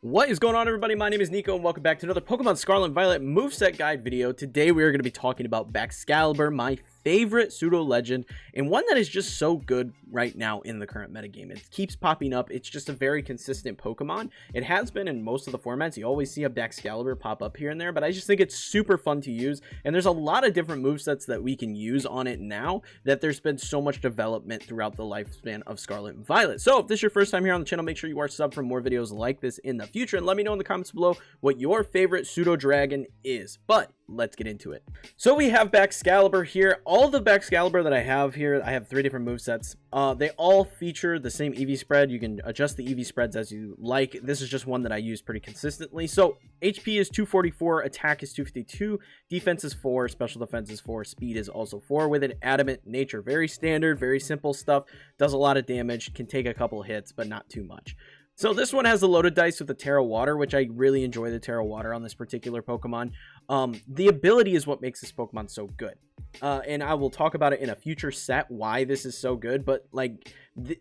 What is going on, everybody? My name is Kneeckoh and welcome back to another Pokemon Scarlet and Violet Moveset guide video. Today we are going to be talking about BAXCALIBUR, my favorite pseudo legend, and one that is just so good right now in the current metagame. It keeps popping up. It's just a very consistent Pokemon. It has been in most of the formats. You always see a BAXCALIBUR pop up here and there, but I just think it's super fun to use, and there's a lot of different movesets that we can use on it now that there's been so much development throughout the lifespan of Scarlet and Violet. So if this is your first time here on the channel, make sure you are subbed for more videos like this in the future, and let me know in the comments below what your favorite pseudo dragon is. But let's get into it. So we have BAXCALIBUR here. All the BAXCALIBUR that I have here, I have 3 different movesets. They all feature the same EV spread. You can adjust the EV spreads as you like. This is just one that I use pretty consistently. So HP is 244, attack is 252, defense is 4, special defense is 4, speed is also 4 with an adamant nature. Very standard, very simple stuff. Does a lot of damage, can take a couple hits, but not too much. So this one has the loaded dice with the Terra Water, which I really enjoy the Terra Water on this particular Pokemon. The ability is what makes this Pokemon so good. And I will talk about it in a future set, why this is so good. But like,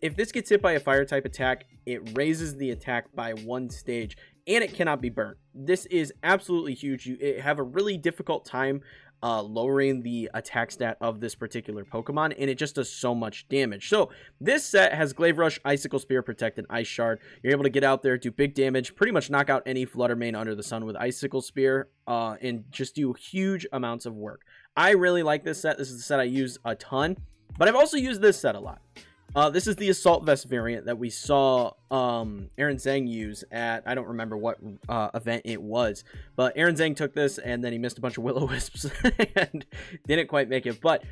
if this gets hit by a fire type attack, it raises the attack by 1 stage, and it cannot be burnt. This is absolutely huge. You have a really difficult time lowering the attack stat of this particular Pokemon, and it just does so much damage. So this set has Glaive Rush, Icicle Spear, Protect, and Ice Shard. You're able to get out there, do big damage, pretty much knock out any Flutter Mane under the sun with Icicle Spear, and just do huge amounts of work. I really like this set. This is the set I use a ton, but I've also used this set a lot. This is the Assault Vest variant that we saw Aaron Zhang use at, I don't remember what event it was, but Aaron Zhang took this and then he missed a bunch of Will-O-Wisps and didn't quite make it. But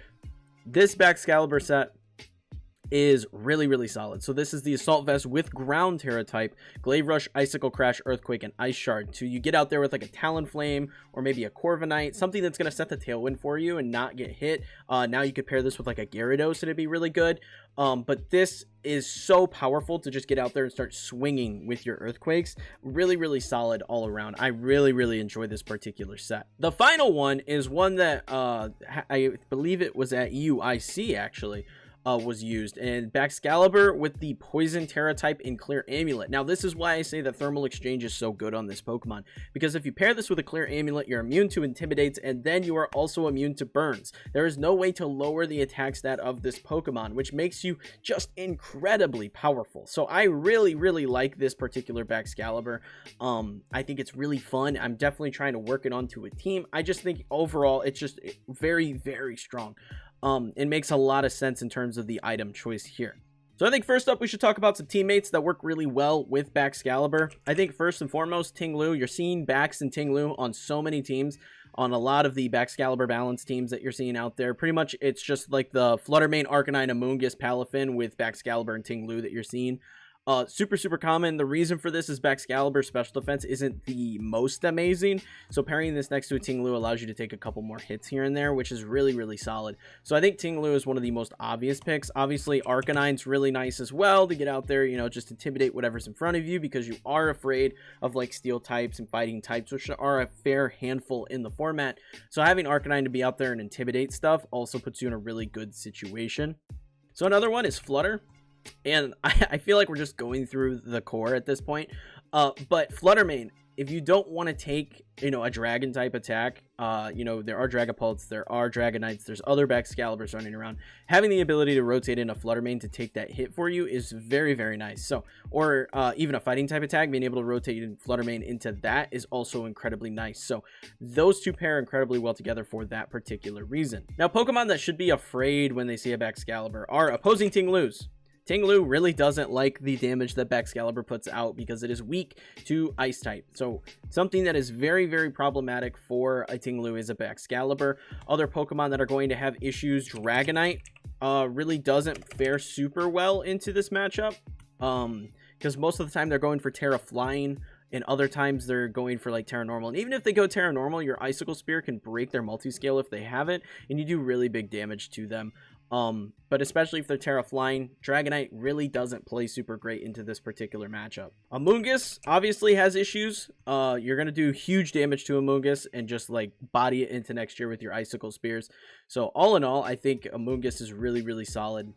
this BAXCALIBUR set is really solid. So this is the Assault Vest with Ground Terra type, Glaive Rush, Icicle Crash, Earthquake, and Ice Shard. So you get out there with like a Talonflame or maybe a Corviknight, something that's going to set the tailwind for you and not get hit. Now you could pair this with like a Gyarados and it'd be really good. But this is so powerful to just get out there and start swinging with your Earthquakes. Really solid all around. I really enjoy this particular set. The final one is one that I believe it was at UIC actually. Was used, and BAXCALIBUR with the Poison Terra type in Clear Amulet. Now this is why I say that Thermal Exchange is so good on this Pokemon, because if you pair this with a Clear Amulet, you're immune to Intimidates, and then you are also immune to Burns. There is no way to lower the attack stat of this Pokemon, which makes you just incredibly powerful. So I really like this particular BAXCALIBUR. I think it's really fun. I'm definitely trying to work it onto a team. I just think overall it's just very strong. It makes a lot of sense in terms of the item choice here. So I think first up we should talk about some teammates that work really well with BAXCALIBUR. I think first and foremost, Ting-Lu. You're seeing Bax and Ting-Lu on so many teams, on a lot of the BAXCALIBUR balance teams that you're seeing out there. Pretty much it's just like the Flutter Mane, Arcanine, Amoonguss, Palafin with BAXCALIBUR and Ting-Lu that you're seeing. Super common. The reason for this is BAXCALIBUR special defense isn't the most amazing, so pairing this next to a Ting-Lu allows you to take a couple more hits here and there, which is really solid. So I think Ting-Lu is one of the most obvious picks. Obviously Arcanine's really nice as well to get out there, you know, just intimidate whatever's in front of you, because you are afraid of like steel types and fighting types, which are a fair handful in the format. So having Arcanine to be out there and intimidate stuff also puts you in a really good situation. So another one is Flutter. And I feel like we're just going through the core at this point. But Flutter Mane, if you don't want to take, you know, a dragon type attack, you know, there are Dragapults, there are Dragonites, there's other BAXCALIBURs running around. Having the ability to rotate in a Flutter Mane to take that hit for you is very nice. So, or even a fighting type attack, being able to rotate in Flutter Mane into that is also incredibly nice. So those two pair incredibly well together for that particular reason. Now, Pokemon that should be afraid when they see a BAXCALIBUR are opposing Ting-Lus. Ting-Lu really doesn't like the damage that BAXCALIBUR puts out because it is weak to Ice type. So something that is very problematic for a Ting-Lu is a BAXCALIBUR. Other Pokemon that are going to have issues, Dragonite really doesn't fare super well into this matchup, because most of the time they're going for Terra Flying, and other times they're going for like Terra Normal. And even if they go Terra Normal, your Icicle Spear can break their multi-scale if they have it, and you do really big damage to them. But especially if they're Terra Flying, Dragonite really doesn't play super great into this particular matchup. Amoonguss obviously has issues. You're going to do huge damage to Amoonguss and just like body it into next year with your Icicle Spears. So all in all, I think Amoonguss is really solid.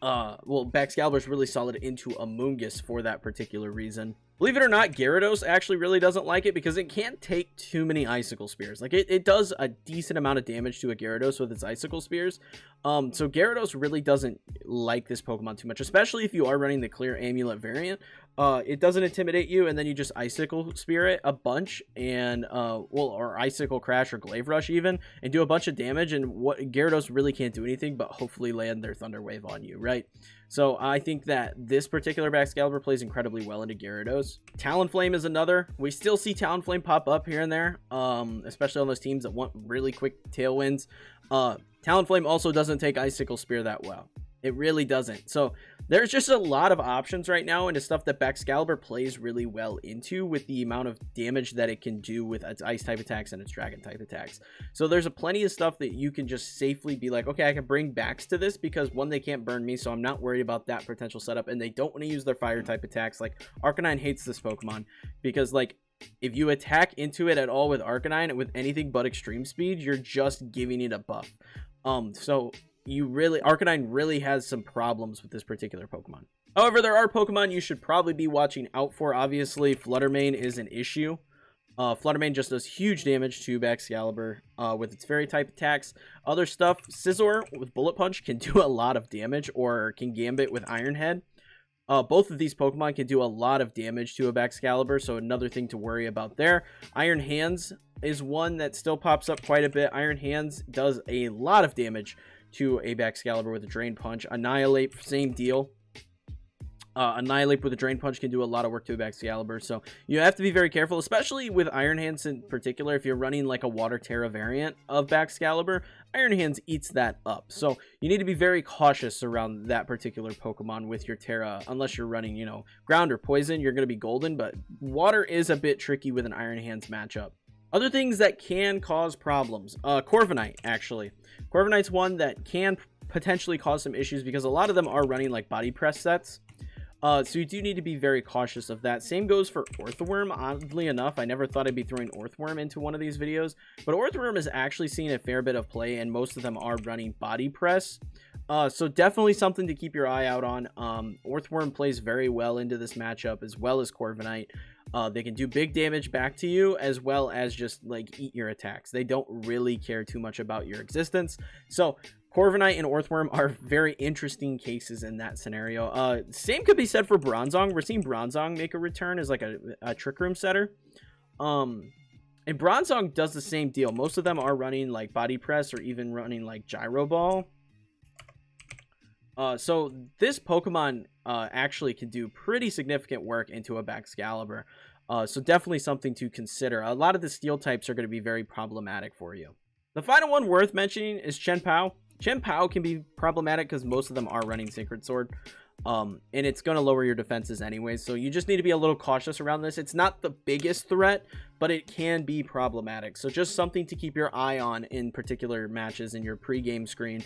Well, BAXCALIBUR is really solid into Amoonguss for that particular reason. Believe it or not, Gyarados actually really doesn't like it because it can't take too many Icicle Spears. Like, it does a decent amount of damage to a Gyarados with its Icicle Spears. So Gyarados really doesn't like this Pokemon too much, especially if you are running the Clear Amulet variant. It doesn't intimidate you, and then you just Icicle Spear it a bunch, and, or Icicle Crash or Glaive Rush even, and do a bunch of damage, and what Gyarados really can't do anything but hopefully land their Thunder Wave on you, right? So I think that this particular BAXCALIBUR plays incredibly well into Gyarados. Talonflame is another. We still see Talonflame pop up here and there, especially on those teams that want really quick tailwinds. Talonflame also doesn't take Icicle Spear that well. It really doesn't. So there's just a lot of options right now into stuff that BAXCALIBUR plays really well into with the amount of damage that it can do with its ice type attacks and its dragon type attacks. So there's a plenty of stuff that you can just safely be like, okay, I can bring Bax to this because one, they can't burn me, so I'm not worried about that potential setup, and they don't want to use their fire type attacks. Like, Arcanine hates this Pokemon because, like, if you attack into it at all with Arcanine with anything but extreme speed, you're just giving it a buff. So Arcanine really has some problems with this particular Pokemon. However, there are Pokemon you should probably be watching out for. Obviously, Fluttermane is an issue. Fluttermane just does huge damage to BAXCALIBUR with its fairy type attacks. Other stuff, Scizor with Bullet Punch can do a lot of damage, or can Gambit with Iron Head. Both of these Pokemon can do a lot of damage to a BAXCALIBUR, so another thing to worry about there. Iron Hands is one that still pops up quite a bit. Iron Hands does a lot of damage to a BAXCALIBUR with a Drain Punch. Annihilate, same deal. Annihilate with a Drain Punch can do a lot of work to a BAXCALIBUR, so you have to be very careful, especially with Iron Hands in particular. If you're running like a Water Terra variant of BAXCALIBUR, Iron Hands eats that up, so you need to be very cautious around that particular Pokemon with your Terra, unless you're running, you know, Ground or Poison. You're going to be golden, but Water is a bit tricky with an Iron Hands matchup. Other things that can cause problems, Corviknight, actually. Corviknight's one that can potentially cause some issues because a lot of them are running like body press sets. So you do need to be very cautious of that. Same goes for Orthworm. Oddly enough, I never thought I'd be throwing Orthworm into one of these videos, but Orthworm is actually seeing a fair bit of play, and most of them are running body press. So definitely something to keep your eye out on. Orthworm plays very well into this matchup, as well as Corviknight. They can do big damage back to you, as well as just like eat your attacks. They don't really care too much about your existence. So Corviknight and Orthworm are very interesting cases in that scenario. Same could be said for Bronzong. We're seeing Bronzong make a return as like a Trick Room setter. And Bronzong does the same deal. Most of them are running like body press or even running like Gyro Ball. So this Pokemon actually can do pretty significant work into a BAXCALIBUR. So definitely something to consider. A lot of the steel types are going to be very problematic for you. The final one worth mentioning is Chien-Pao. Chien-Pao can be problematic because most of them are running Sacred Sword. And it's going to lower your defenses anyways. So you just need to be a little cautious around this. It's not the biggest threat, but it can be problematic. So just something to keep your eye on in particular matches in your pre-game screen.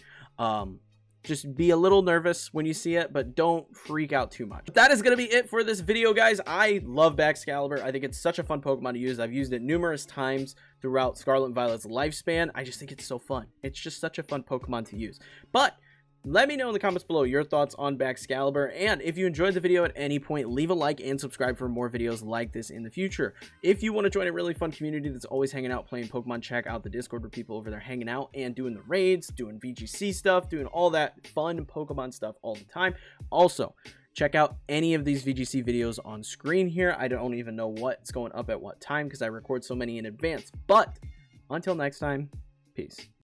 Just be a little nervous when you see it, but don't freak out too much. But that is going to be it for this video, guys. I love BAXCALIBUR. I think it's such a fun Pokemon to use. I've used it numerous times throughout Scarlet and Violet's lifespan. I just think it's so fun. It's just such a fun Pokemon to use. But let me know in the comments below your thoughts on BAXCALIBUR, and if you enjoyed the video at any point, leave a like and subscribe for more videos like this in the future. If you want to join a really fun community that's always hanging out playing Pokemon, check out the Discord where people over there hanging out and doing the raids, doing VGC stuff, doing all that fun Pokemon stuff all the time. Also, check out any of these VGC videos on screen here. I don't even know what's going up at what time because I record so many in advance. But until next time, peace.